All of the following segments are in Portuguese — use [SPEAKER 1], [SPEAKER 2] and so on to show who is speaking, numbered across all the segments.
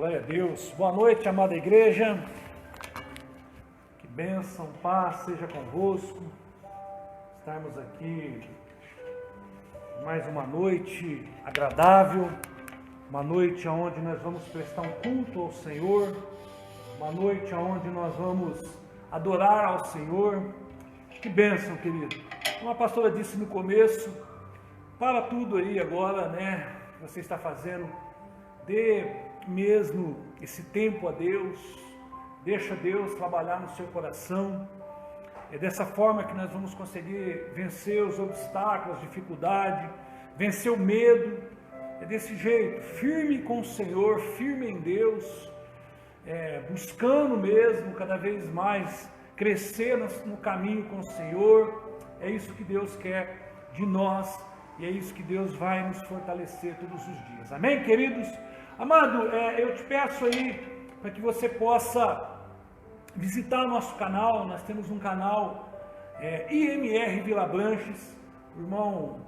[SPEAKER 1] Glória a Deus. Boa noite, amada igreja. Que bênção, paz seja convosco. Estarmos aqui mais uma noite agradável, uma noite onde nós vamos prestar um culto ao Senhor, uma noite onde nós vamos adorar ao Senhor. Que bênção, querido. Como a pastora disse no começo, para tudo aí agora, né, que você está fazendo, dê mesmo esse tempo a Deus, deixa Deus trabalhar no seu coração. É dessa forma que nós vamos conseguir vencer os obstáculos, as dificuldades, vencer o medo. É desse jeito, firme com o Senhor, firme em Deus, buscando mesmo cada vez mais crescer no caminho com o Senhor. É isso que Deus quer de nós e é isso que Deus vai nos fortalecer todos os dias. Amém, queridos? Amado, eu te peço aí para que você possa visitar o nosso canal. Nós temos um canal IMR Vila Branches. O irmão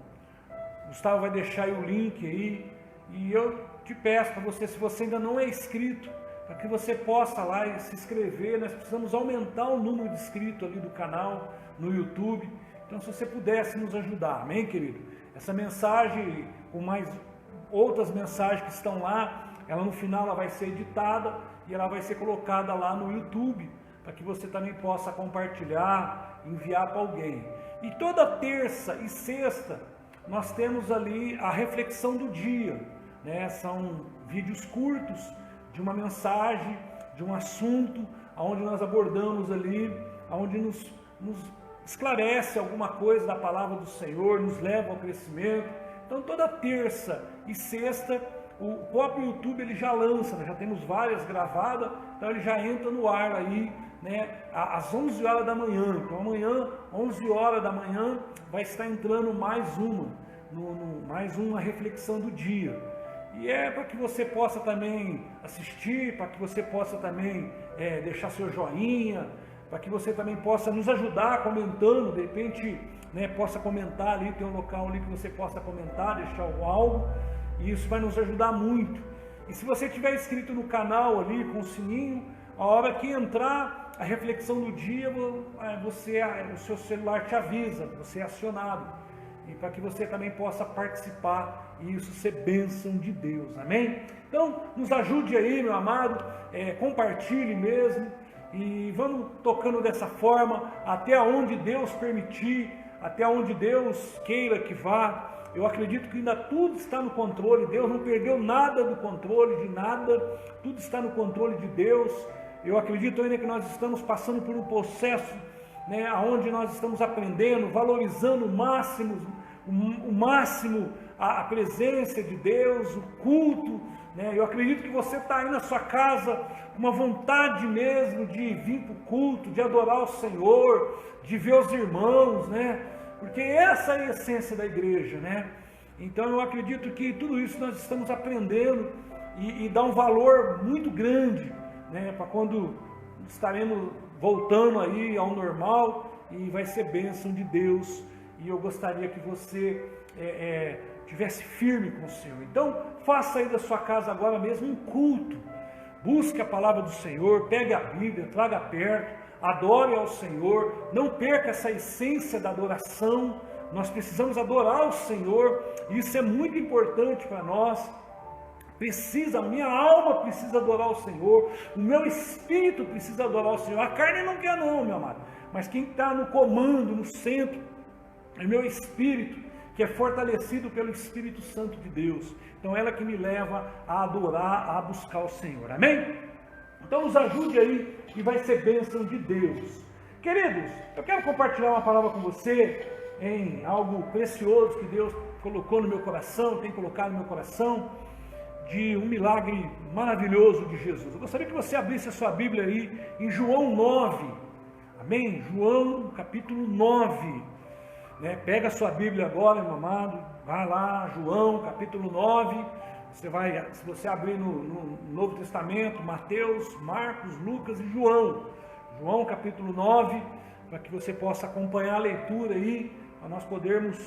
[SPEAKER 1] Gustavo vai deixar aí o link aí. E eu te peço para você, se você ainda não é inscrito, para que você possa lá e se inscrever. Nós precisamos aumentar o número de inscritos ali do canal no YouTube. Então, se você pudesse nos ajudar, amém, querido? Essa mensagem, com mais outras mensagens que estão lá, ela no final ela vai ser editada e ela vai ser colocada lá no YouTube, para que você também possa compartilhar, enviar para alguém. E toda terça e sexta nós temos ali a reflexão do dia, né? São vídeos curtos de uma mensagem, de um assunto, onde nós abordamos ali, onde nos esclarece alguma coisa da palavra do Senhor, nos leva ao crescimento. Então toda terça e sexta o próprio YouTube ele já lança, nós já temos várias gravadas, então ele já entra no ar aí, né, às 11 horas da manhã. Então amanhã, 11 horas da manhã, vai estar entrando mais uma reflexão do dia. E é para que você possa também assistir, para que você possa também deixar seu joinha, para que você também possa nos ajudar comentando, de repente, né, possa comentar ali, tem um local ali que você possa comentar, deixar algo, e isso vai nos ajudar muito. E se você estiver inscrito no canal ali, com o sininho, a hora que entrar a reflexão do dia, o seu celular te avisa, você é acionado, e para que você também possa participar e isso ser bênção de Deus, amém? Então, nos ajude aí, meu amado, compartilhe mesmo, e vamos tocando dessa forma, até onde Deus permitir, até onde Deus queira que vá. Eu acredito que ainda tudo está no controle, Deus não perdeu nada do controle de nada, tudo está no controle de Deus. Eu acredito ainda que nós estamos passando por um processo, né, onde nós estamos aprendendo, valorizando o máximo a presença de Deus, o culto, né? Eu acredito que você está aí na sua casa com uma vontade mesmo de vir para o culto, de adorar o Senhor, de ver os irmãos, né? Porque essa é a essência da igreja, né? Então eu acredito que tudo isso nós estamos aprendendo e dá um valor muito grande, né? Para quando estaremos voltando aí ao normal e vai ser bênção de Deus. E eu gostaria que você tivesse firme com o Senhor. Então faça aí da sua casa agora mesmo um culto. Busque a palavra do Senhor, pegue a Bíblia, traga perto, adore ao Senhor, não perca essa essência da adoração. Nós precisamos adorar o Senhor, e isso é muito importante para nós. A minha alma precisa adorar o Senhor, o meu espírito precisa adorar o Senhor. A carne não quer não, meu amado, mas quem está no comando, no centro, é o meu espírito, que é fortalecido pelo Espírito Santo de Deus. Então ela que me leva a adorar, a buscar o Senhor, amém? Então nos ajude aí e vai ser bênção de Deus. Queridos, eu quero compartilhar uma palavra com você em algo precioso que Deus colocou no meu coração, tem colocado no meu coração, de um milagre maravilhoso de Jesus. Eu gostaria que você abrisse a sua Bíblia aí em João 9, amém? João capítulo 9, né? Pega a sua Bíblia agora, meu amado, vai lá, João capítulo 9, se você abrir no Novo Testamento, Mateus, Marcos, Lucas e João. João capítulo 9, para que você possa acompanhar a leitura aí, para nós podermos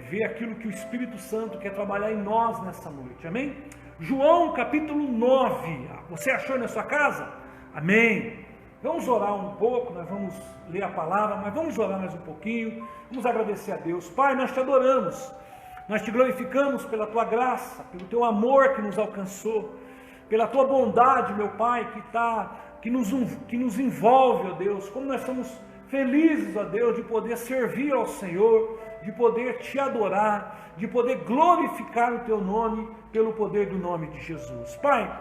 [SPEAKER 1] ver aquilo que o Espírito Santo quer trabalhar em nós nessa noite, amém? João capítulo 9. Você achou na sua casa? Amém. Vamos orar um pouco, nós vamos ler a palavra, mas vamos orar mais um pouquinho, vamos agradecer a Deus. Pai, nós te adoramos, nós te glorificamos pela tua graça, pelo teu amor que nos alcançou, pela tua bondade, meu Pai, que nos envolve, ó Deus, como nós somos felizes, ó Deus, de poder servir ao Senhor, de poder te adorar, de poder glorificar o teu nome, pelo poder do nome de Jesus. Pai,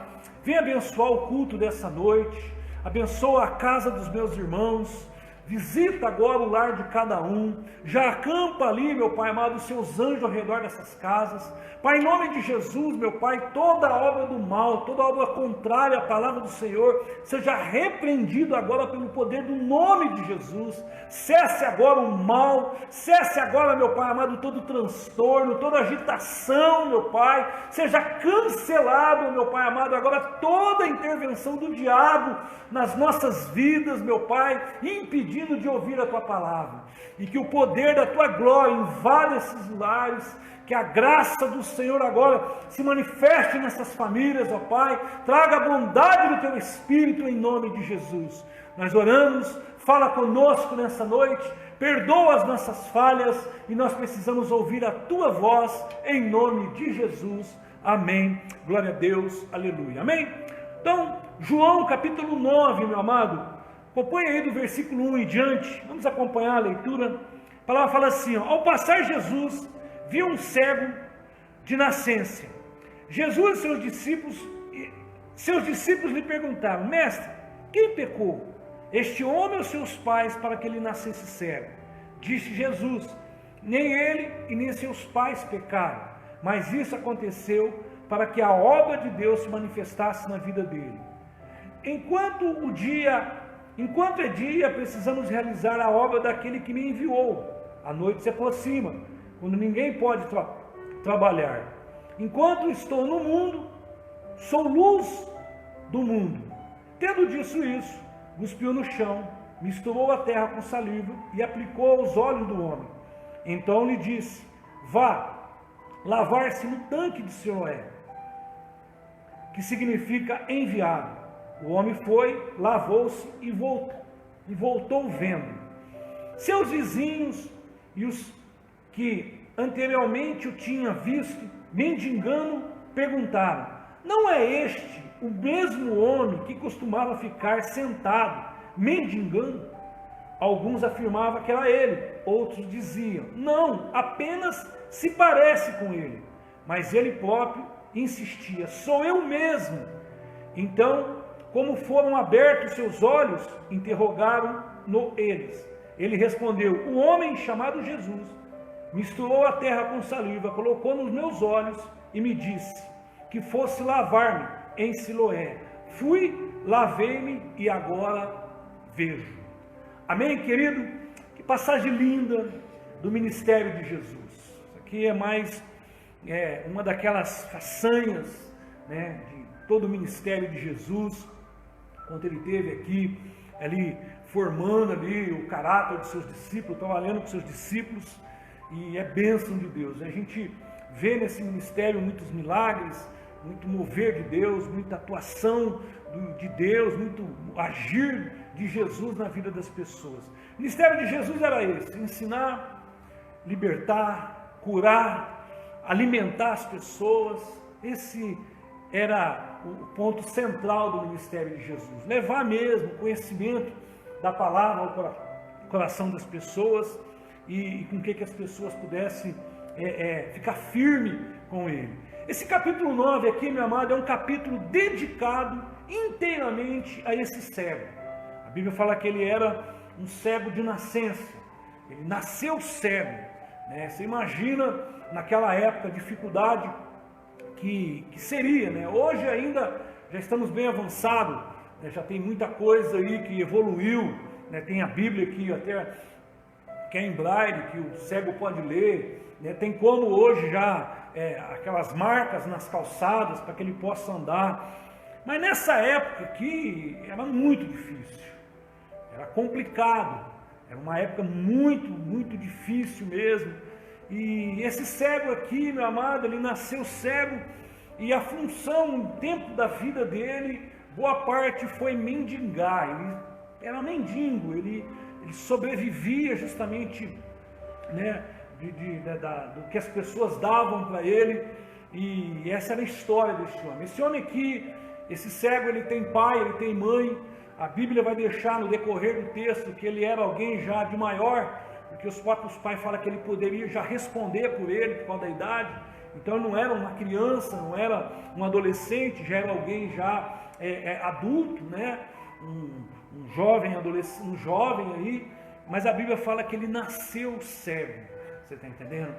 [SPEAKER 1] vem abençoar o culto dessa noite, abençoa a casa dos meus irmãos, visita agora o lar de cada um, já acampa ali, meu Pai amado, os seus anjos ao redor dessas casas. Pai, em nome de Jesus, meu Pai, toda obra do mal, toda obra contrária à palavra do Senhor, seja repreendido agora pelo poder do nome de Jesus. Cesse agora o mal, cesse agora, meu Pai amado, todo transtorno, toda agitação, meu Pai, seja cancelado, meu Pai amado, agora toda a intervenção do diabo nas nossas vidas, meu Pai, impedindo de ouvir a tua palavra, e que o poder da tua glória invada esses lares, que a graça do Senhor agora se manifeste nessas famílias, ó Pai, traga a bondade do teu Espírito em nome de Jesus. Nós oramos, fala conosco nessa noite, perdoa as nossas falhas, e nós precisamos ouvir a tua voz em nome de Jesus. Amém. Glória a Deus. Aleluia. Amém. Então, João capítulo 9, meu amado, acompanhe aí do versículo 1 em diante, vamos acompanhar a leitura. A palavra fala assim, ó: ao passar Jesus, viu um cego de nascença. Jesus e seus discípulos lhe perguntaram: mestre, quem pecou, este homem ou seus pais, para que ele nascesse cego? Disse Jesus: nem ele e nem seus pais pecaram, mas isso aconteceu para que a obra de Deus se manifestasse na vida dele. Enquanto é dia, precisamos realizar a obra daquele que me enviou. A noite se aproxima, quando ninguém pode trabalhar. Enquanto estou no mundo, sou luz do mundo. Tendo dito isso, cuspiu no chão, misturou a terra com saliva e aplicou aos olhos do homem. Então lhe disse: vá lavar-se no tanque de Siloé, que significa enviado. O homem foi, lavou-se e voltou vendo. Seus vizinhos e os que anteriormente o tinham visto, mendigando, perguntaram: não é este o mesmo homem que costumava ficar sentado, mendigando? Alguns afirmavam que era ele, outros diziam: não, apenas se parece com ele. Mas ele próprio insistia: sou eu mesmo. Então, como foram abertos seus olhos, interrogaram-no eles. Ele respondeu: o homem chamado Jesus misturou a terra com saliva, colocou nos meus olhos e me disse que fosse lavar-me em Siloé. Fui, lavei-me e agora vejo. Amém, querido? Que passagem linda do ministério de Jesus. Isso aqui é mais uma daquelas façanhas, né, de todo o ministério de Jesus, quando ele esteve aqui, ali, formando ali o caráter dos seus discípulos, trabalhando com seus discípulos, e é bênção de Deus. A gente vê nesse ministério muitos milagres, muito mover de Deus, muita atuação de Deus, muito agir de Jesus na vida das pessoas. O ministério de Jesus era esse: ensinar, libertar, curar, alimentar as pessoas. Esse era o ponto central do ministério de Jesus, levar mesmo conhecimento da palavra ao coração das pessoas, e com que as pessoas pudessem ficar firme com ele. Esse capítulo 9 aqui, meu amado, é um capítulo dedicado inteiramente a esse cego. A Bíblia fala que ele era um cego de nascença, ele nasceu cego, né? Você imagina naquela época a dificuldade que seria, né? Hoje ainda já estamos bem avançados, né? Já tem muita coisa aí que evoluiu, né? Tem a Bíblia aqui até que é em braille, que o cego pode ler, né? Tem como hoje já aquelas marcas nas calçadas para que ele possa andar. Mas nessa época aqui era muito difícil, era complicado, era uma época muito, muito difícil mesmo. E esse cego aqui, meu amado, ele nasceu cego, e a função, o tempo da vida dele, boa parte foi mendigar. Ele era mendigo, ele sobrevivia justamente, né, do que as pessoas davam para ele, e essa era a história desse homem. Esse homem aqui, esse cego, ele tem pai, ele tem mãe. A Bíblia vai deixar no decorrer do texto que ele era alguém já de maior, porque os próprios pais falam que ele poderia já responder por ele, por causa da idade. Então ele não era uma criança, não era um adolescente, já era alguém já adulto, né? Um jovem adolescente, um jovem aí, mas a Bíblia fala que ele nasceu cego, você está entendendo?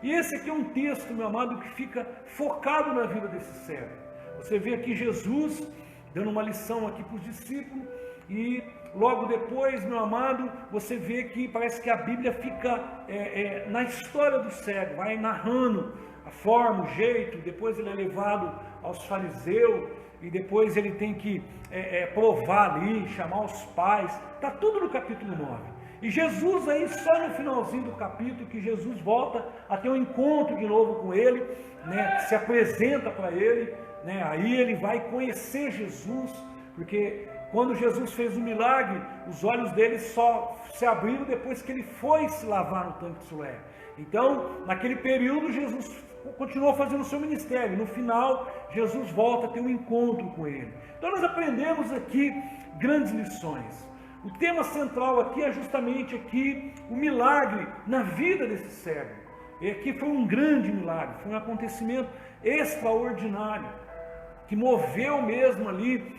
[SPEAKER 1] E esse aqui é um texto, meu amado, que fica focado na vida desse cego. Você vê aqui Jesus dando uma lição aqui para os discípulos, e logo depois, meu amado, você vê que parece que a Bíblia fica na história do cego, vai narrando a forma, o jeito, depois ele é levado aos fariseus, e depois ele tem que provar ali, chamar os pais, está tudo no capítulo 9. E Jesus aí, só no finalzinho do capítulo, que Jesus volta a ter um encontro de novo com ele, né, se apresenta para ele, né, aí ele vai conhecer Jesus, porque quando Jesus fez o milagre, os olhos dele só se abriram depois que ele foi se lavar no tanque de Siloé. Então, naquele período, Jesus continuou fazendo o seu ministério. No final, Jesus volta a ter um encontro com ele. Então, nós aprendemos aqui grandes lições. O tema central aqui é justamente aqui o milagre na vida desse cego. E aqui foi um grande milagre, foi um acontecimento extraordinário, que moveu mesmo ali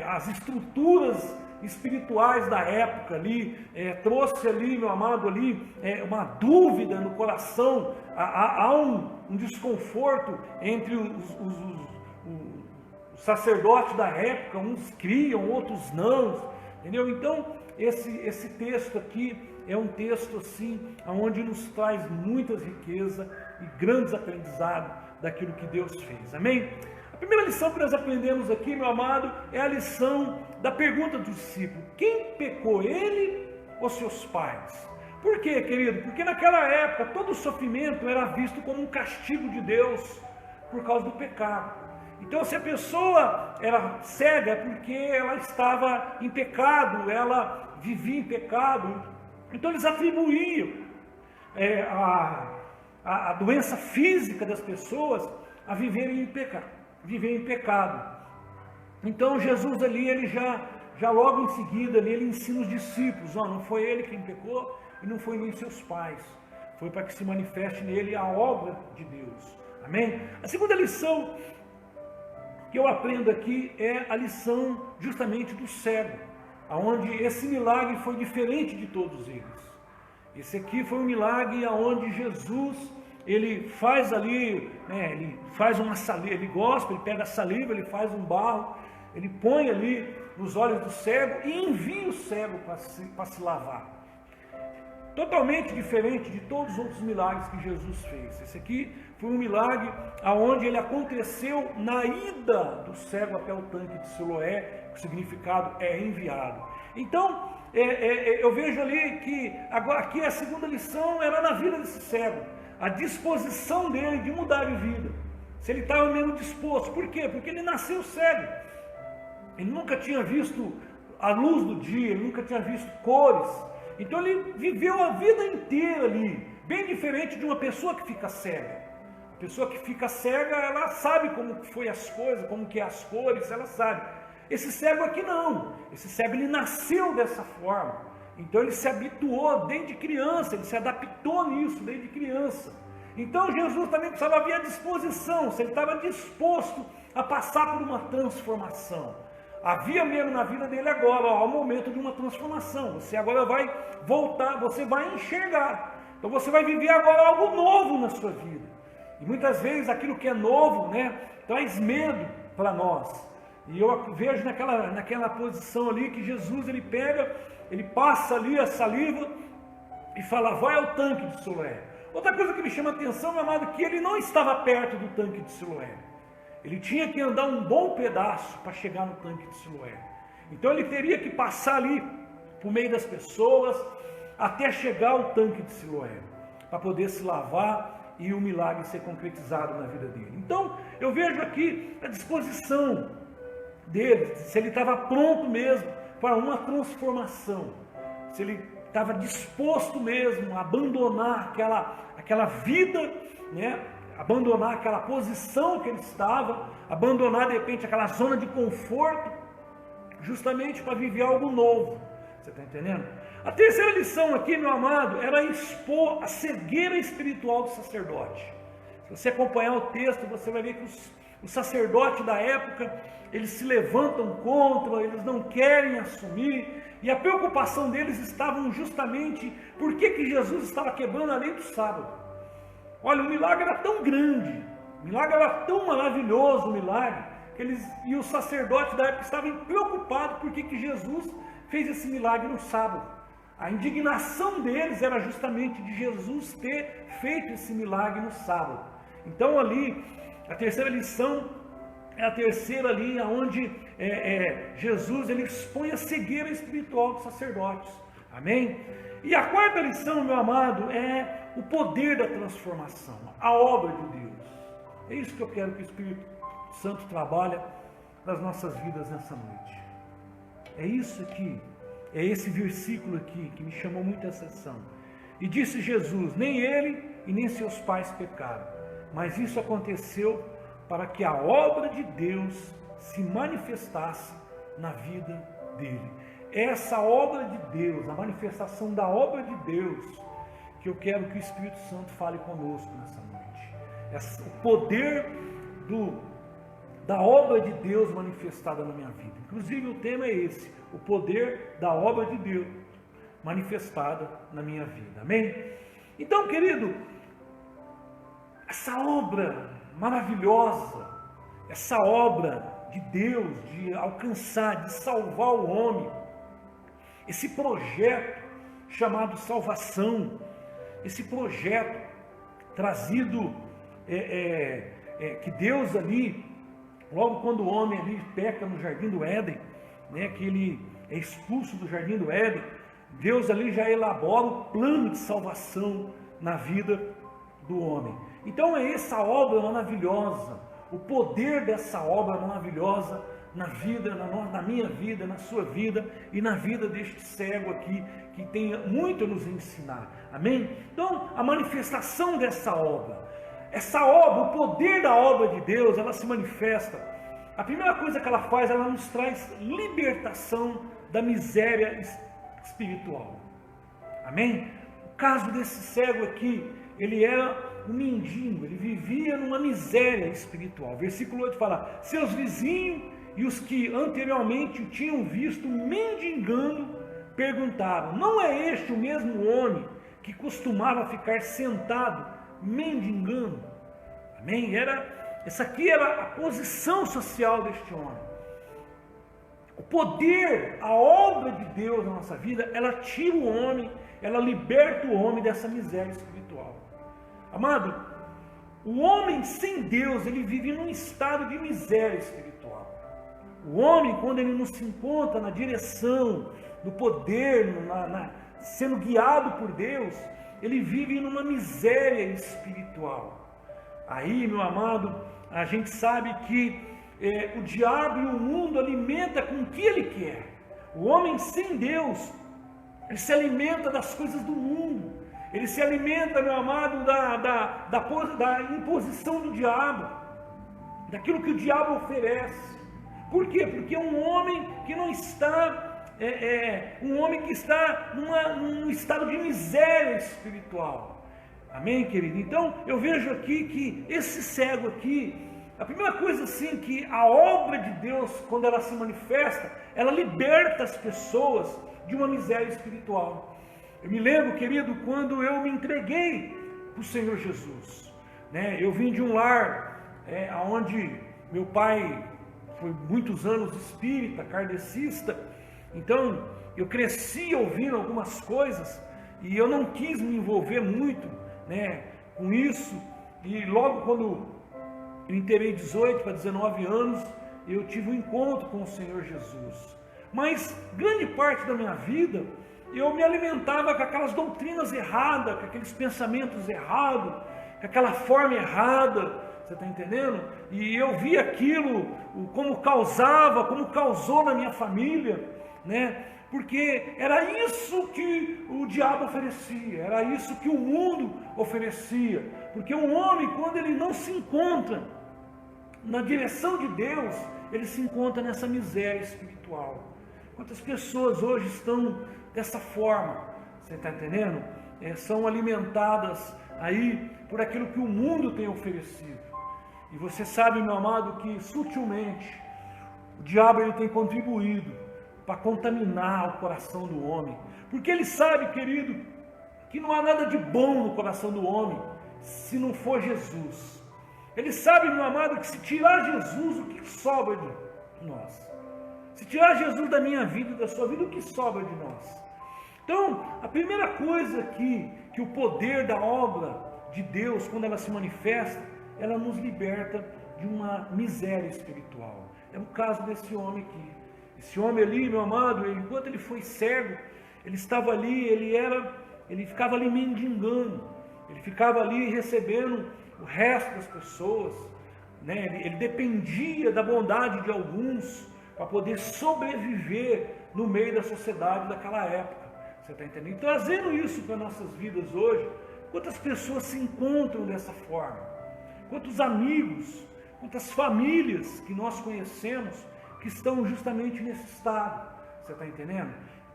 [SPEAKER 1] as estruturas espirituais da época ali, trouxe ali, meu amado, ali uma dúvida no coração, há um desconforto entre os sacerdotes da época, uns criam, outros não, entendeu? Então, esse texto aqui é um texto assim, onde nos traz muitas riquezas e grandes aprendizados daquilo que Deus fez, amém? A primeira lição que nós aprendemos aqui, meu amado, é a lição da pergunta do discípulo: quem pecou, ele ou seus pais? Por quê, querido? Porque naquela época todo o sofrimento era visto como um castigo de Deus por causa do pecado. Então, se a pessoa era cega é porque ela estava em pecado, ela vivia em pecado. Então eles atribuíam a doença física das pessoas a viverem em pecado. Então Jesus ali, ele já logo em seguida, ali, ele ensina os discípulos: não foi ele quem pecou e não foi nem seus pais, foi para que se manifeste nele a obra de Deus, amém? A segunda lição que eu aprendo aqui é a lição justamente do cego, aonde esse milagre foi diferente de todos eles. Esse aqui foi um milagre aonde Jesus, ele faz ali, né, ele faz uma saliva, ele gospe, ele pega a saliva, ele faz um barro, ele põe ali nos olhos do cego e envia o cego para se lavar. Totalmente diferente de todos os outros milagres que Jesus fez. Esse aqui foi um milagre aonde ele aconteceu na ida do cego até o tanque de Siloé, o significado é enviado. Então, eu vejo ali que agora aqui a segunda lição era na vida desse cego, a disposição dele de mudar de vida, se ele estava mesmo disposto. Por quê? Porque ele nasceu cego, ele nunca tinha visto a luz do dia, ele nunca tinha visto cores, então ele viveu a vida inteira ali, bem diferente de uma pessoa que fica cega. A pessoa que fica cega, ela sabe como foi as coisas, como que é as cores, ela sabe. Esse cego aqui não, esse cego ele nasceu dessa forma, então ele se habituou desde criança, ele se adaptou nisso desde criança. Então Jesus também precisava ver a disposição, se ele estava disposto a passar por uma transformação. Havia mesmo na vida dele agora, o momento de uma transformação, você agora vai voltar, você vai enxergar, então você vai viver agora algo novo na sua vida. E muitas vezes aquilo que é novo, né, traz medo para nós. E eu vejo naquela posição ali que Jesus, ele pega, ele passa ali a saliva e fala: vai ao tanque de Siloé. Outra coisa que me chama a atenção, meu amado, é que ele não estava perto do tanque de Siloé. Ele tinha que andar um bom pedaço para chegar no tanque de Siloé. Então ele teria que passar ali por meio das pessoas até chegar ao tanque de Siloé, para poder se lavar e o milagre ser concretizado na vida dele. Então, eu vejo aqui a disposição dele, se ele estava pronto mesmo para uma transformação, se ele estava disposto mesmo a abandonar aquela vida, né? Abandonar aquela posição que ele estava, abandonar de repente aquela zona de conforto, justamente para viver algo novo. Você está entendendo? A terceira lição aqui, meu amado, era expor a cegueira espiritual do sacerdote. Se você acompanhar o texto, você vai ver que os sacerdotes da época, eles se levantam contra, eles não querem assumir, e a preocupação deles estava justamente por que Jesus estava quebrando a lei do sábado. Olha, o milagre era tão grande, o milagre era tão maravilhoso, o milagre, que e os sacerdotes da época estavam preocupados por que Jesus fez esse milagre no sábado. A indignação deles era justamente de Jesus ter feito esse milagre no sábado. Então ali, a terceira lição é a terceira ali, onde Jesus ele expõe a cegueira espiritual dos sacerdotes. Amém? E a quarta lição, meu amado, é o poder da transformação, a obra de Deus. É isso que eu quero que o Espírito Santo trabalhe nas nossas vidas nessa noite. É isso aqui, é esse versículo aqui que me chamou muito a atenção. E disse Jesus: nem ele e nem seus pais pecaram, mas isso aconteceu para que a obra de Deus se manifestasse na vida dele. Essa obra de Deus, a manifestação da obra de Deus, que eu quero que o Espírito Santo fale conosco nessa noite. O poder da obra de Deus manifestada na minha vida. Inclusive o tema é esse, o poder da obra de Deus manifestada na minha vida. Amém? Então, querido, essa obra maravilhosa, essa obra de Deus, de alcançar, de salvar o homem, esse projeto chamado salvação, esse projeto trazido, que Deus ali, logo quando o homem ali peca no jardim do Éden, né, que ele é expulso do jardim do Éden, Deus ali já elabora o plano de salvação na vida do homem. Então é essa obra maravilhosa, o poder dessa obra maravilhosa na vida, na minha vida, na sua vida e na vida deste cego aqui, que tem muito a nos ensinar. Amém? Então, a manifestação dessa obra, essa obra, o poder da obra de Deus, ela se manifesta. A primeira coisa que ela faz, ela nos traz libertação da miséria espiritual. Amém? O caso desse cego aqui, ele era um mendigo, ele vivia numa miséria espiritual. Versículo 8 fala: seus vizinhos e os que anteriormente o tinham visto mendigando perguntaram: não é este o mesmo homem que costumava ficar sentado mendigando? Amém? Essa aqui era a posição social deste homem. O poder, a obra de Deus na nossa vida, ela tira o homem, ela liberta o homem dessa miséria espiritual. Amado, o homem sem Deus, ele vive num estado de miséria espiritual. O homem, quando ele não se encontra na direção do poder, sendo guiado por Deus, ele vive numa miséria espiritual. Aí, meu amado, a gente sabe que o diabo e o mundo alimenta com o que ele quer. O homem sem Deus, ele se alimenta das coisas do mundo. Ele se alimenta, meu amado, da imposição do diabo, daquilo que o diabo oferece. Por quê? Porque é um homem que não está, um homem que está num estado de miséria espiritual. Amém, querido? Então, eu vejo aqui que esse cego aqui, a primeira coisa assim, que a obra de Deus, quando ela se manifesta, ela liberta as pessoas de uma miséria espiritual. Eu me lembro, querido, quando eu me entreguei para o Senhor Jesus, né? Eu vim de um lar onde meu pai foi muitos anos espírita, kardecista, então eu cresci ouvindo algumas coisas e eu não quis me envolver muito, né, com isso. E logo quando eu inteirei 18 para 19 anos, eu tive um encontro com o Senhor Jesus. Mas grande parte da minha vida eu me alimentava com aquelas doutrinas erradas, com aqueles pensamentos errados, com aquela forma errada, você está entendendo? E eu vi aquilo, como causou na minha família, né? Porque era isso que o diabo oferecia, era isso que o mundo oferecia. Porque um homem, quando ele não se encontra na direção de Deus, ele se encontra nessa miséria espiritual. Quantas pessoas hoje estão dessa forma, você está entendendo? São alimentadas aí por aquilo que o mundo tem oferecido. E você sabe, meu amado, que sutilmente o diabo ele tem contribuído para contaminar o coração do homem. Porque ele sabe, querido, que não há nada de bom no coração do homem se não for Jesus. Ele sabe, meu amado, que se tirar Jesus, o que sobra de nós? Se tirar Jesus da minha vida e da sua vida, o que sobra de nós? Então, a primeira coisa que o poder da obra de Deus, quando ela se manifesta, ela nos liberta de uma miséria espiritual. É o caso desse homem aqui. Esse homem ali, meu amado, enquanto ele foi cego, ele estava ali, ele ficava ali mendigando, ele ficava ali recebendo o resto das pessoas, né? Ele dependia da bondade de alguns para poder sobreviver no meio da sociedade daquela época. Você está entendendo? E trazendo isso para nossas vidas hoje, quantas pessoas se encontram dessa forma? Quantos amigos, quantas famílias que nós conhecemos que estão justamente nesse estado? Você está entendendo?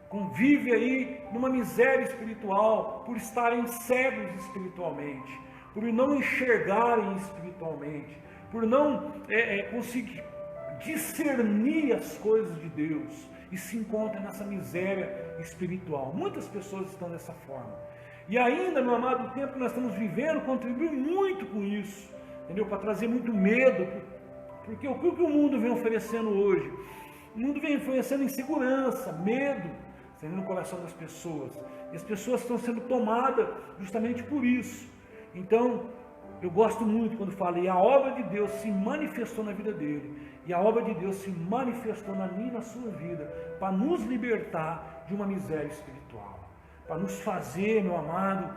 [SPEAKER 1] Convive aí numa miséria espiritual por estarem cegos espiritualmente, por não enxergarem espiritualmente, por não conseguir discernir as coisas de Deus e se encontram nessa miséria espiritual. Muitas pessoas estão dessa forma. E ainda, meu amado, o tempo que nós estamos vivendo contribui muito com isso, entendeu? Para trazer muito medo, porque o que o mundo vem oferecendo hoje? O mundo vem oferecendo insegurança, medo, no coração das pessoas. E as pessoas estão sendo tomadas justamente por isso. Então, eu gosto muito quando fala, e a obra de Deus se manifestou na vida dele, e a obra de Deus se manifestou na minha e na sua vida, para nos libertar de uma miséria espiritual, para nos fazer, meu amado,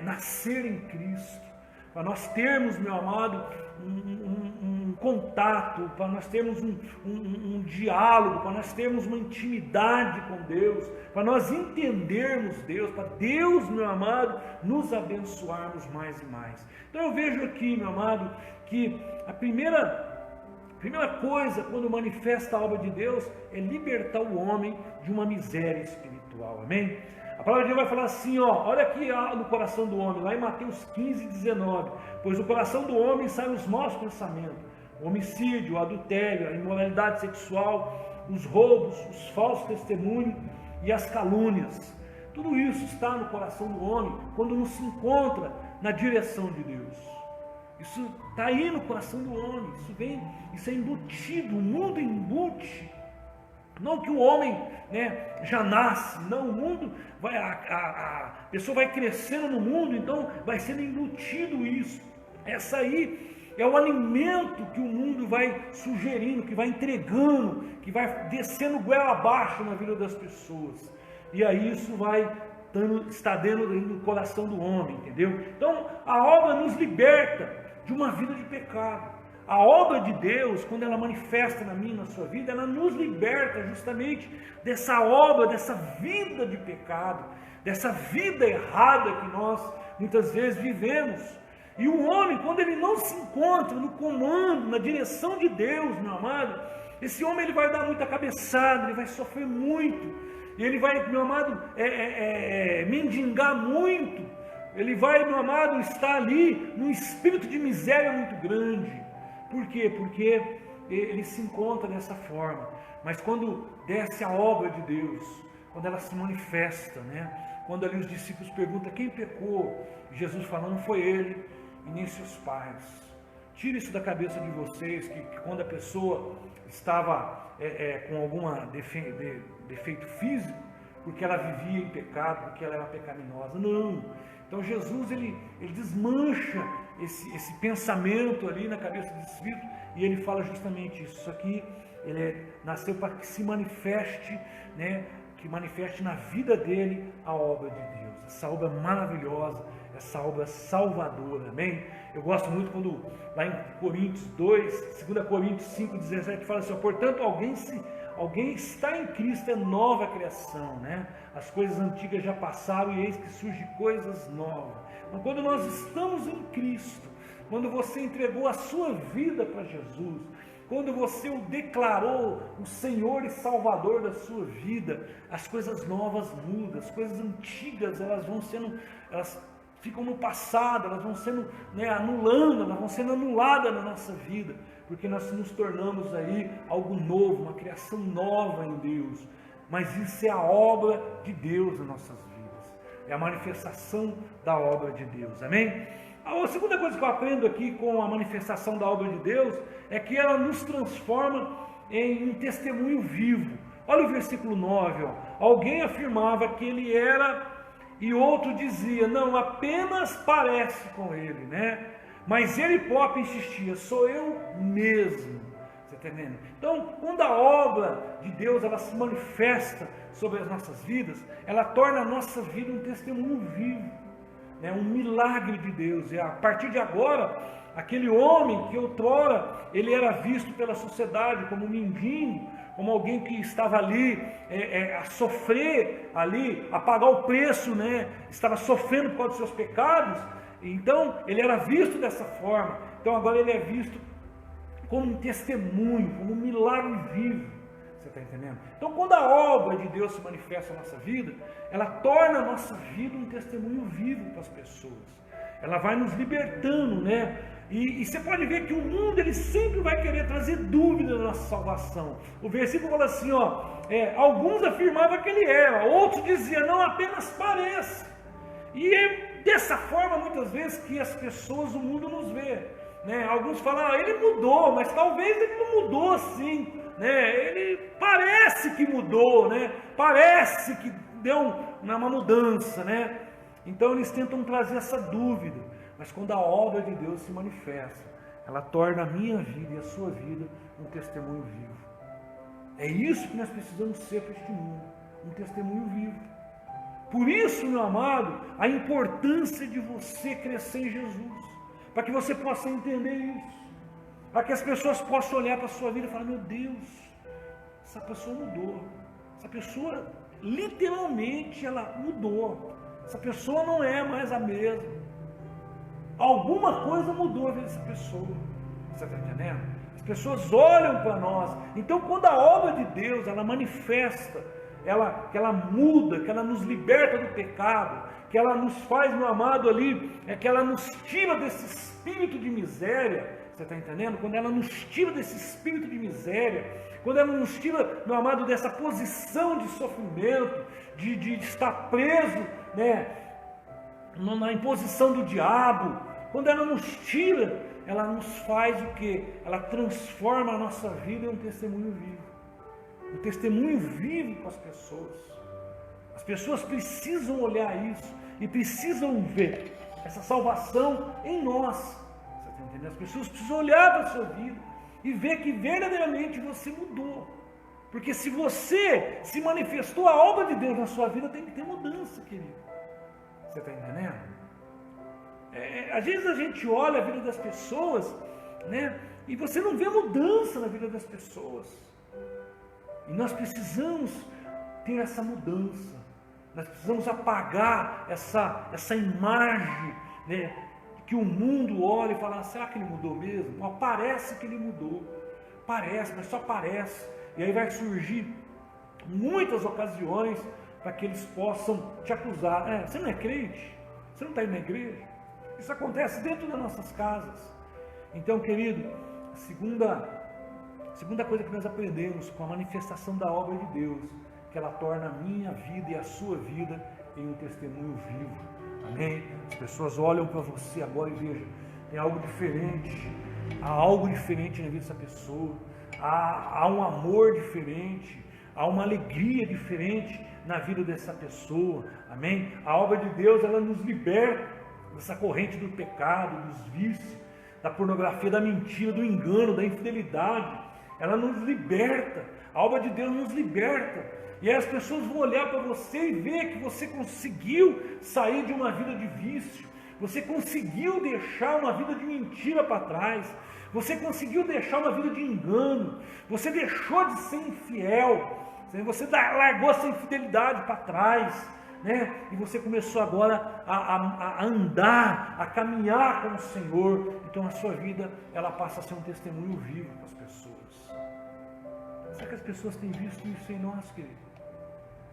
[SPEAKER 1] nascer em Cristo, para nós termos, meu amado, um contato, para nós termos um diálogo, para nós termos uma intimidade com Deus, para nós entendermos Deus, para Deus, meu amado, nos abençoarmos mais e mais. Então eu vejo aqui, meu amado, que a primeira coisa quando manifesta a obra de Deus é libertar o homem de uma miséria espiritual, amém? A palavra de Deus vai falar assim, olha aqui no coração do homem, lá em Mateus 15, 19. Pois do coração do homem saem os maus pensamentos, o homicídio, o adultério, a imoralidade sexual, os roubos, os falsos testemunhos e as calúnias. Tudo isso está no coração do homem quando não se encontra na direção de Deus. Isso está aí no coração do homem, isso é embutido, o mundo embute. Não que o homem, já nasce, não, o mundo vai, a pessoa vai crescendo no mundo, então vai sendo embutido isso. Essa aí é o alimento que o mundo vai sugerindo, que vai entregando, que vai descendo goela abaixo na vida das pessoas. E aí isso está dentro do coração do homem, entendeu? Então a obra nos liberta de uma vida de pecado. A obra de Deus, quando ela manifesta na minha e na sua vida, ela nos liberta justamente dessa obra, dessa vida de pecado, dessa vida errada que nós muitas vezes vivemos. E o homem, quando ele não se encontra no comando, na direção de Deus, meu amado, esse homem ele vai dar muita cabeçada, ele vai sofrer muito, e ele vai, meu amado, mendigar muito, ele vai, meu amado, estar ali num espírito de miséria muito grande. Por quê? Porque ele se encontra dessa forma. Mas quando desce a obra de Deus, quando ela se manifesta, quando ali os discípulos perguntam quem pecou, Jesus falando foi ele e nem seus pais. Tire isso da cabeça de vocês, que quando a pessoa estava com algum defeito físico, porque ela vivia em pecado, porque ela era pecaminosa. Não. Então Jesus ele desmancha esse pensamento ali na cabeça do Espírito e ele fala justamente isso. Isso aqui ele nasceu para que se manifeste, que manifeste na vida dele a obra de Deus. Essa obra maravilhosa, essa obra salvadora, amém? Eu gosto muito quando lá em Coríntios 2, 2 Coríntios 5,17 fala assim, portanto alguém está em Cristo, é nova criação, né? As coisas antigas já passaram e eis que surgem coisas novas. Mas quando nós estamos em Cristo, quando você entregou a sua vida para Jesus, quando você o declarou o Senhor e Salvador da sua vida, as coisas novas mudam, as coisas antigas elas ficam no passado, elas vão sendo elas vão sendo anuladas na nossa vida, porque nós nos tornamos aí algo novo, uma criação nova em Deus. Mas isso é a obra de Deus nas nossas vidas, é a manifestação da obra de Deus, amém? A segunda coisa que eu aprendo aqui com a manifestação da obra de Deus é que ela nos transforma em um testemunho vivo. Olha o versículo 9, alguém afirmava que ele era e outro dizia, não, apenas parece com ele, né? Mas ele próprio insistia, sou eu mesmo. Você está entendendo? Então, quando a obra de Deus ela se manifesta sobre as nossas vidas, ela torna a nossa vida um testemunho vivo. Um milagre de Deus. E a partir de agora, aquele homem que outrora ele era visto pela sociedade como um mendigo, como alguém que estava ali a sofrer, ali a pagar o preço, estava sofrendo por causa dos seus pecados. Então ele era visto dessa forma. Então agora ele é visto como um testemunho, como um milagre vivo. Você está entendendo? Então quando a obra de Deus se manifesta na nossa vida, ela torna a nossa vida um testemunho vivo para as pessoas. Ela vai nos libertando, E você pode ver que o mundo ele sempre vai querer trazer dúvida na nossa salvação. O versículo fala assim, alguns afirmavam que ele era, outros diziam, não, apenas parece. E é dessa forma muitas vezes que as pessoas, o mundo nos vê. Alguns falam, ele mudou, mas talvez ele não mudou assim. Ele parece que mudou, parece que deu uma mudança, Então eles tentam trazer essa dúvida, mas quando a obra de Deus se manifesta, ela torna a minha vida e a sua vida um testemunho vivo. É isso que nós precisamos ser para este mundo, um testemunho vivo. Por isso, meu amado, a importância de você crescer em Jesus, para que você possa entender isso. Para que as pessoas possam olhar para a sua vida e falar, meu Deus, essa pessoa mudou. Essa pessoa, literalmente, ela mudou. Essa pessoa não é mais a mesma. Alguma coisa mudou a vida dessa pessoa. Você está entendendo? As pessoas olham para nós. Então, quando a obra de Deus, ela manifesta, que ela muda, que ela nos liberta do pecado, que ela nos faz, meu amado, que ela nos tira desse espírito de miséria. Você está entendendo? Quando ela nos tira desse espírito de miséria, quando ela nos tira, meu amado, dessa posição de sofrimento, de estar preso, na imposição do diabo, quando ela nos tira, ela nos faz o quê? Ela transforma a nossa vida em um testemunho vivo. Um testemunho vivo para as pessoas. As pessoas precisam olhar isso e precisam ver essa salvação em nós. As pessoas precisam olhar para a sua vida e ver que verdadeiramente você mudou. Porque se você se manifestou a obra de Deus na sua vida, tem que ter mudança, querido. Você está entendendo? Às vezes a gente olha a vida das pessoas, e você não vê mudança na vida das pessoas. E nós precisamos ter essa mudança. Nós precisamos apagar essa imagem, que o mundo olha e fala, será que ele mudou mesmo? Parece que ele mudou, parece, mas só parece. E aí vai surgir muitas ocasiões para que eles possam te acusar. Você não é crente? Você não está indo na igreja? Isso acontece dentro das nossas casas. Então, querido, a segunda coisa que nós aprendemos com a manifestação da obra de Deus, que ela torna a minha vida e a sua vida em um testemunho vivo. Amém? As pessoas olham para você agora e vejam, tem algo diferente, há algo diferente na vida dessa pessoa, há um amor diferente, há uma alegria diferente na vida dessa pessoa. Amém? A obra de Deus, ela nos liberta dessa corrente do pecado, dos vícios, da pornografia, da mentira, do engano, da infidelidade. Ela nos liberta, a obra de Deus nos liberta. E aí as pessoas vão olhar para você e ver que você conseguiu sair de uma vida de vício. Você conseguiu deixar uma vida de mentira para trás. Você conseguiu deixar uma vida de engano. Você deixou de ser infiel. Você largou essa infidelidade para trás, né? E você começou agora a andar, a caminhar com o Senhor. Então a sua vida, ela passa a ser um testemunho vivo para as pessoas. Será que as pessoas têm visto isso em nós, querido?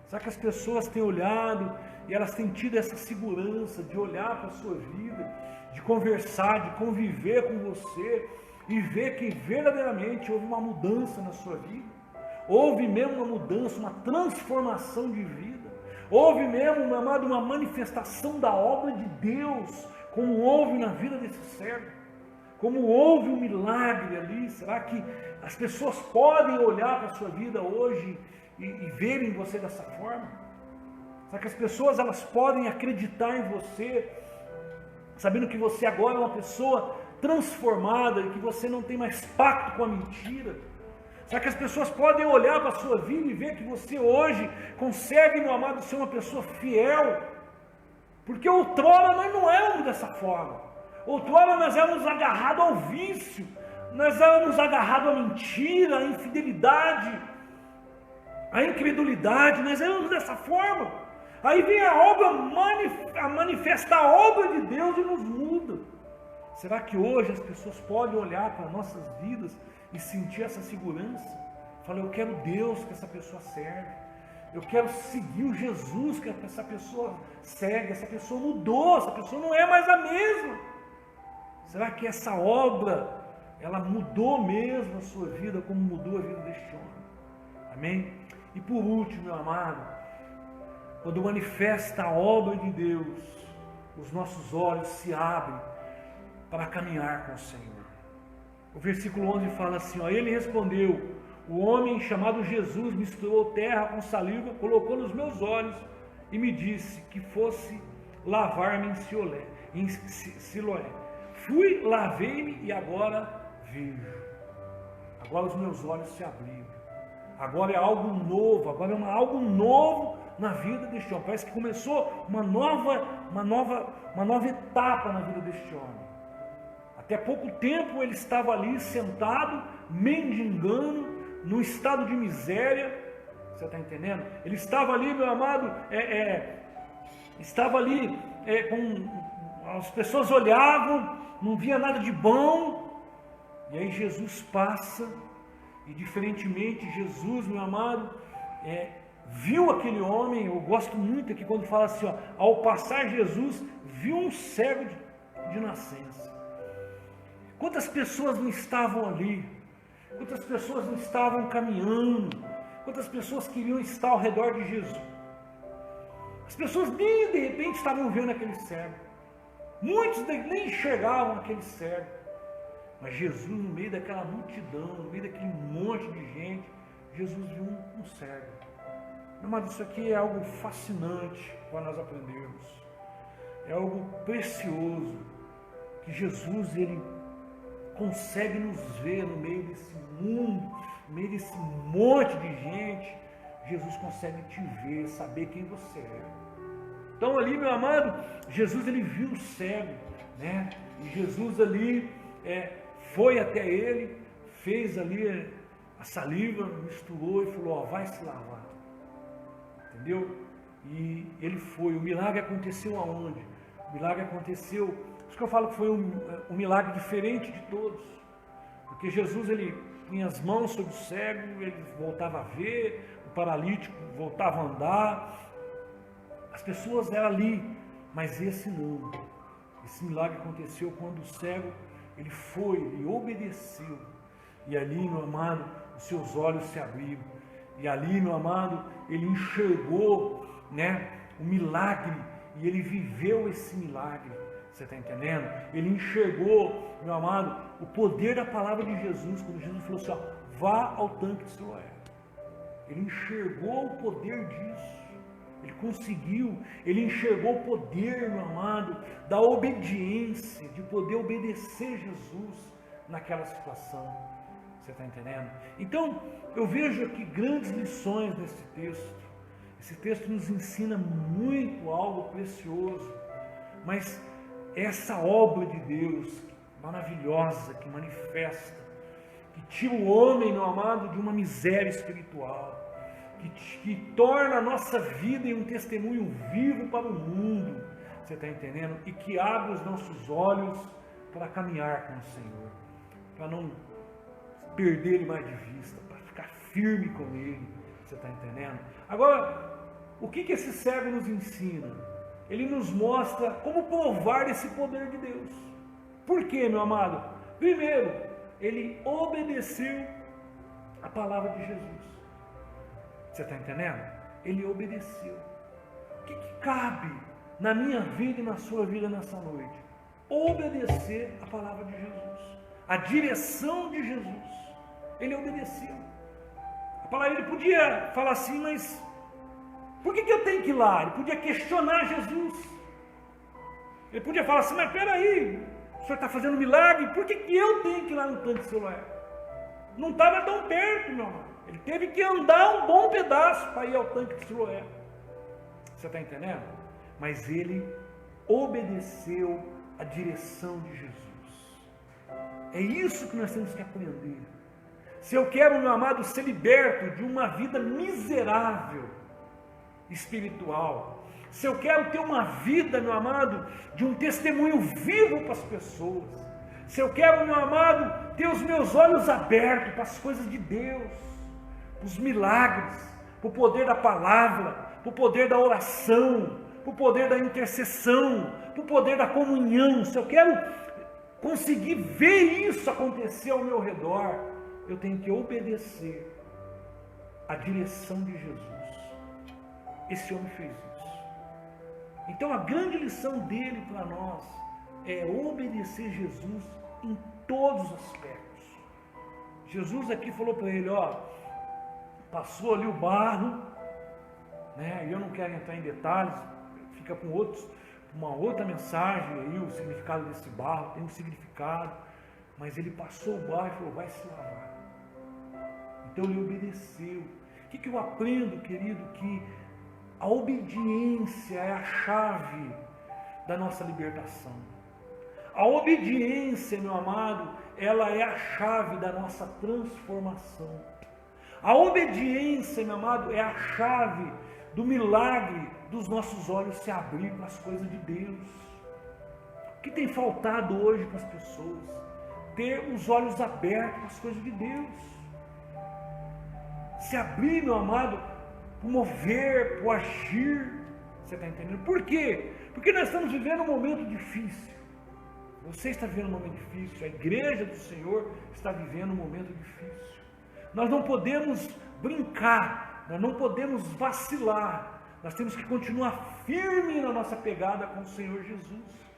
[SPEAKER 1] Será que as pessoas têm olhado e elas têm tido essa segurança de olhar para a sua vida, de conversar, de conviver com você e ver que verdadeiramente houve uma mudança na sua vida? Houve mesmo uma mudança, uma transformação de vida. Houve mesmo, meu amado, uma manifestação da obra de Deus, como houve na vida desse servo. Como houve um milagre ali. Será que as pessoas podem olhar para a sua vida hoje e verem você dessa forma? Será que as pessoas elas podem acreditar em você, sabendo que você agora é uma pessoa transformada e que você não tem mais pacto com a mentira? Será que as pessoas podem olhar para a sua vida e ver que você hoje consegue, meu amado, ser uma pessoa fiel? Porque outrora nós não éramos dessa forma. Outrora nós éramos agarrados ao vício, nós éramos agarrados à mentira, à infidelidade, à incredulidade, nós éramos dessa forma. Aí vem a obra, a manifestar a obra de Deus e nos muda. Será que hoje as pessoas podem olhar para nossas vidas e sentir essa segurança? Falar, eu quero Deus que essa pessoa serve. Eu quero seguir o Jesus que essa pessoa segue. Essa pessoa mudou, essa pessoa não é mais a mesma. Será que essa obra, ela mudou mesmo a sua vida, como mudou a vida deste homem? Amém? E por último, meu amado, quando manifesta a obra de Deus, os nossos olhos se abrem para caminhar com o Senhor. O versículo 11 fala assim, ó, ele respondeu, o homem chamado Jesus misturou terra com saliva, colocou nos meus olhos e me disse que fosse lavar-me em Siloé. Fui, lavei-me e agora vejo. Agora os meus olhos se abriram. Agora é algo novo, agora é algo novo na vida deste homem. Parece que começou uma nova etapa na vida deste homem. Até pouco tempo ele estava ali sentado, mendigando, num estado de miséria. Você está entendendo? Ele estava ali, meu amado, estava ali, as pessoas olhavam, não via nada de bom. E aí Jesus passa, e diferentemente Jesus, meu amado, viu aquele homem. Eu gosto muito aqui quando fala assim, ó, ao passar Jesus, viu um cego de nascença. Quantas pessoas não estavam ali? Quantas pessoas não estavam caminhando? Quantas pessoas queriam estar ao redor de Jesus? As pessoas nem de repente estavam vendo aquele cego. Muitos nem enxergavam aquele cego. Mas Jesus, no meio daquela multidão, no meio daquele monte de gente, Jesus viu um cego. Mas isso aqui é algo fascinante para nós aprendermos. É algo precioso que Jesus, ele consegue nos ver no meio desse mundo, no meio desse monte de gente. Jesus consegue te ver, saber quem você é. Então ali, meu amado, Jesus ele viu o cego, né? E Jesus ali foi até ele, fez ali a saliva, misturou e falou, ó, vai se lavar. Entendeu? E ele foi. O milagre aconteceu aonde? O milagre aconteceu, por isso que eu falo que foi um milagre diferente de todos. Porque Jesus, ele punha as mãos sobre o cego, ele voltava a ver, o paralítico voltava a andar. As pessoas eram ali, mas esse não. Esse milagre aconteceu quando o cego, ele foi, ele obedeceu. E ali, meu amado, os seus olhos se abriram. E ali, meu amado, ele enxergou, né, o milagre. E ele viveu esse milagre. Você está entendendo? Ele enxergou, meu amado, o poder da palavra de Jesus. Quando Jesus falou assim, ó, vá ao tanque de Siloé. Ele enxergou o poder disso. Ele conseguiu, ele enxergou o poder, meu amado, da obediência, de poder obedecer Jesus naquela situação. Você está entendendo? Então, eu vejo aqui grandes lições nesse texto. Esse texto nos ensina muito, algo precioso. Mas essa obra de Deus maravilhosa que manifesta, que tira o homem, meu amado, de uma miséria espiritual, que torna a nossa vida em um testemunho vivo para o mundo, você está entendendo? E que abre os nossos olhos para caminhar com o Senhor, para não perder Ele mais de vista, para ficar firme com Ele, você está entendendo? Agora, o que esse cego nos ensina? Ele nos mostra como provar esse poder de Deus. Por quê, meu amado? Primeiro, ele obedeceu a palavra de Jesus. Você está entendendo? Ele obedeceu. O que cabe na minha vida e na sua vida nessa noite? Obedecer a palavra de Jesus, a direção de Jesus. Ele obedeceu. A palavra, ele podia falar assim, mas por que eu tenho que ir lá? Ele podia questionar Jesus. Ele podia falar assim, mas peraí, o senhor está fazendo milagre, por que eu tenho que ir lá no tanque de Siloé? Não estava tão perto, meu irmão. Ele teve que andar um bom pedaço para ir ao tanque de Siloé. Você está entendendo? Mas ele obedeceu a direção de Jesus. É isso que nós temos que aprender. Se eu quero, meu amado, ser liberto de uma vida miserável espiritual, se eu quero ter uma vida, meu amado, de um testemunho vivo para as pessoas, se eu quero, meu amado, ter os meus olhos abertos para as coisas de Deus, para os milagres, para o poder da palavra, para o poder da oração, para o poder da intercessão, para o poder da comunhão, se eu quero conseguir ver isso acontecer ao meu redor, eu tenho que obedecer a direção de Jesus. Esse homem fez isso. Então a grande lição dele para nós é obedecer Jesus em todos os aspectos. Jesus aqui falou para ele, passou ali o barro, né? E eu não quero entrar em detalhes, fica com uma outra mensagem aí, o significado desse barro, tem um significado, mas ele passou o barro e falou, vai se lavar. Então ele obedeceu. O que eu aprendo, querido? Que a obediência é a chave da nossa libertação. A obediência, meu amado, ela é a chave da nossa transformação. A obediência, meu amado, é a chave do milagre dos nossos olhos se abrir para as coisas de Deus. O que tem faltado hoje para as pessoas? Ter os olhos abertos para as coisas de Deus. Se abrir, meu amado, para o mover, para o agir. Você está entendendo? Por quê? Porque nós estamos vivendo um momento difícil. Você está vivendo um momento difícil. A igreja do Senhor está vivendo um momento difícil. Nós não podemos brincar. Nós não podemos vacilar. Nós temos que continuar firme na nossa pegada com o Senhor Jesus.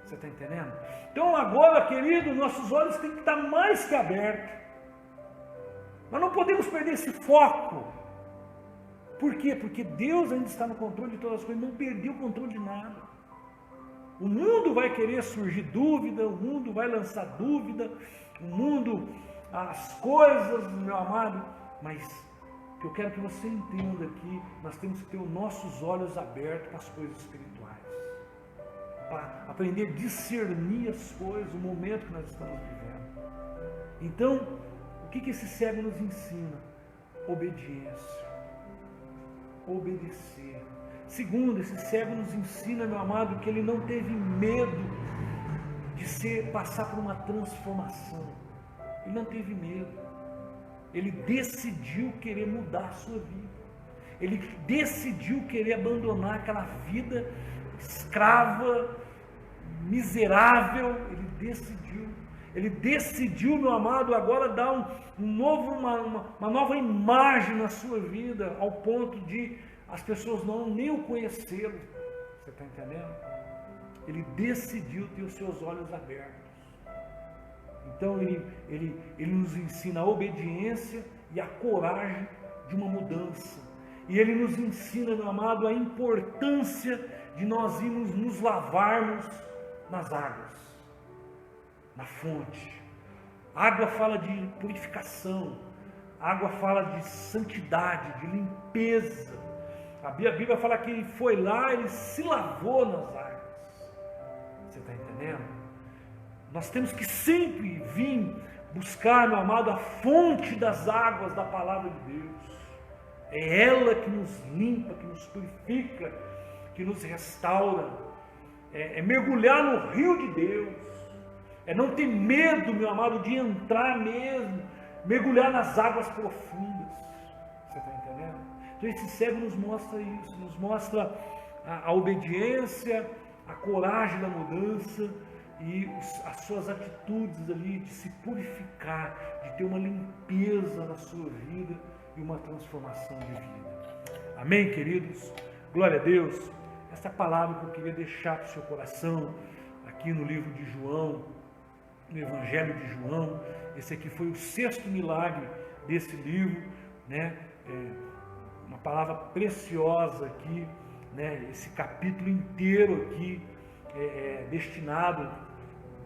[SPEAKER 1] Você está entendendo? Então agora, querido, nossos olhos têm que estar mais que abertos. Nós não podemos perder esse foco. Por quê? Porque Deus ainda está no controle de todas as coisas, não perdeu o controle de nada. O mundo vai querer surgir dúvida, o mundo vai lançar dúvida, o mundo, as coisas, meu amado, mas eu quero que você entenda que nós temos que ter os nossos olhos abertos para as coisas espirituais, para aprender a discernir as coisas, o momento que nós estamos vivendo. Então, o que esse cego nos ensina? Obediência. Obedecer. Segundo, esse cego nos ensina, meu amado, que ele não teve medo de passar por uma transformação. Ele não teve medo. Ele decidiu querer mudar a sua vida. Ele decidiu querer abandonar aquela vida escrava, miserável. Ele decidiu, meu amado, agora dar uma nova imagem na sua vida, ao ponto de as pessoas nem o conheceram. Você está entendendo? Ele decidiu ter os seus olhos abertos. Então ele nos ensina a obediência e a coragem de uma mudança. E ele nos ensina, meu amado, a importância de nós irmos nos lavarmos nas águas, na fonte. A água fala de purificação, a água fala de santidade, de limpeza. A Bíblia fala que ele foi lá, ele se lavou nas águas. Você está entendendo? entendendo? Nós temos que sempre vir buscar, meu amado, a fonte das águas da palavra de Deus. É ela que nos limpa, que nos purifica, que nos restaura. É mergulhar no rio de Deus. É não ter medo, meu amado, de entrar mesmo, mergulhar nas águas profundas. Você está entendendo? Então esse servo nos mostra isso, nos mostra a obediência, a coragem da mudança e as suas atitudes ali de se purificar, de ter uma limpeza na sua vida e uma transformação de vida. Amém, queridos? Glória a Deus. Essa é a palavra que eu queria deixar para o seu coração, aqui no livro de João, no Evangelho de João. Esse aqui foi o 6º milagre desse livro, né? Uma palavra preciosa aqui, né? Esse capítulo inteiro aqui destinado,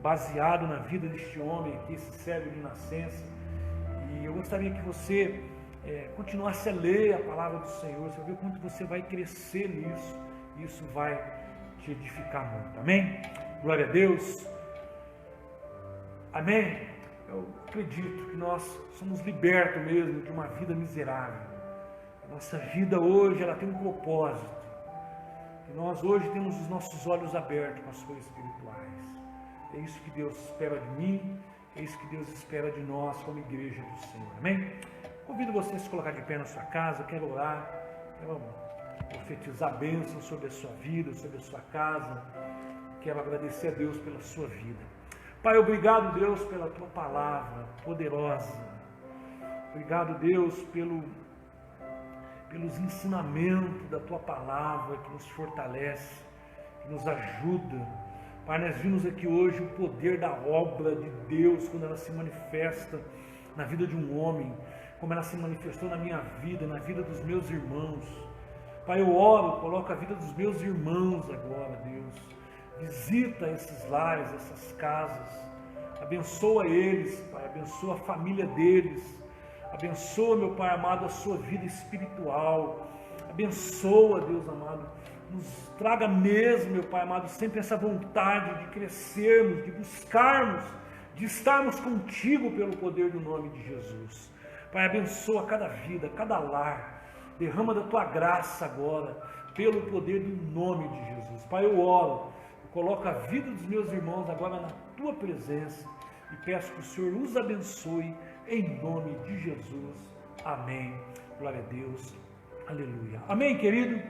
[SPEAKER 1] baseado na vida deste homem aqui, esse servo de nascença. E eu gostaria que você continuasse a ler a palavra do Senhor. Você vai ver quanto você vai crescer nisso. Isso vai te edificar muito. Amém? Glória a Deus. Amém? Eu acredito que nós somos libertos mesmo de uma vida miserável. A nossa vida hoje, ela tem um propósito. E nós hoje temos os nossos olhos abertos para as coisas espirituais. É isso que Deus espera de mim, é isso que Deus espera de nós como igreja do Senhor. Amém? Convido você a se colocar de pé na sua casa, quero orar, quero profetizar bênção sobre a sua vida, sobre a sua casa. Quero agradecer a Deus pela sua vida. Pai, obrigado, Deus, pela tua palavra poderosa. Obrigado, Deus, pelos ensinamentos da tua palavra que nos fortalece, que nos ajuda. Pai, nós vimos aqui hoje o poder da obra de Deus quando ela se manifesta na vida de um homem, como ela se manifestou na minha vida, na vida dos meus irmãos. Pai, eu oro, coloco a vida dos meus irmãos agora, Deus. Visita esses lares, essas casas. Abençoa eles, Pai, abençoa a família deles. Abençoa, meu Pai amado, a sua vida espiritual. Abençoa, Deus amado. Nos traga mesmo, meu Pai amado, sempre essa vontade de crescermos, de buscarmos, de estarmos contigo pelo poder do nome de Jesus. Pai, abençoa cada vida, cada lar. Derrama da tua graça agora, pelo poder do nome de Jesus. Pai, eu oro, eu coloco a vida dos meus irmãos agora na tua presença e peço que o Senhor os abençoe em nome de Jesus. Amém. Glória a Deus. Aleluia. Amém, querido?